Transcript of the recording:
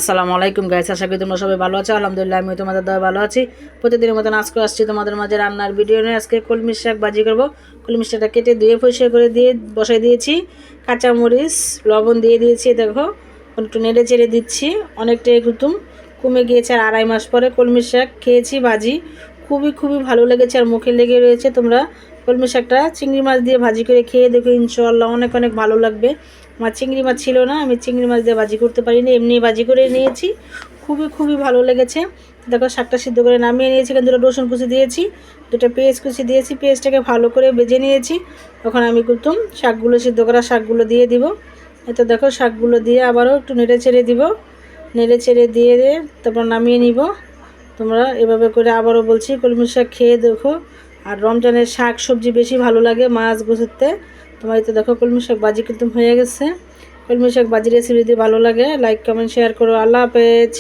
আসসালামু আলাইকুম গাইস, আশা করি তোমরা সবাই ভালো আছো। আলহামদুলিল্লাহ আমি তোমাদের দ্বারা ভালো আছি। প্রতিদিনের মতন আজকে আসছি তোমাদের মাঝে রান্নার ভিডিও নিয়ে। আজকে কলমি শাক ভাজি করব। কলমি শাকটা কেটে ধুয়ে পরিষ্কার করে দিয়ে বসাই দিয়েছি। কাঁচামরিচ লবণ দিয়ে দিয়েছি, দেখো একটু নেড়ে চেড়ে দিচ্ছি। অনেকটাই কুতুম কমে গিয়েছে, আর 2.5 মাস পরে কলমি শাক খেয়েছি ভাজি, খুবই ভালো লেগেছে আর মুখে লেগে রয়েছে। তোমরা কলমি শাকটা চিংড়ি মাছ দিয়ে ভাজি করে খেয়ে দেখো, ইনশাআল্লাহ অনেক ভালো লাগবে। আমার চিংড়ি মাছ ছিল না, আমি চিংড়ি মাছ দিয়ে ভাজি করতে পারিনি, এমনি ভাজি করে নিয়েছি। খুবই ভালো লেগেছে। দেখো শাকটা সিদ্ধ করে নামিয়ে নিয়েছি, এখানে 2টা রসুন কুচি দিয়েছি, 2টা পেঁয়াজ কুচি দিয়েছি। পেঁয়াজটাকে ভালো করে ভেজে নিয়েছি। তখন আমি কুতুম শাকগুলো, সিদ্ধ করা শাকগুলো দিয়ে দিব। এতো দেখো শাকগুলো দিয়ে আবারও একটু নেড়ে ছেড়ে দিব। নেড়ে ছেড়ে দিয়ে তারপর নামিয়ে নিব। তোমরা এভাবে করে আবারও বলছি কলমি শাক খেয়ে দেখো। আর রমজানের শাক সবজি বেশি ভালো লাগে মাছ গোছাতে। তোমার তো দেখো কলমি শাক ভাজি কিন্তু হয়ে গেছে। কলমি শাক ভাজি রেসিপি যদি ভালো লাগে লাইক কমেন্ট শেয়ার করো। আল্লাহ হাফেজ।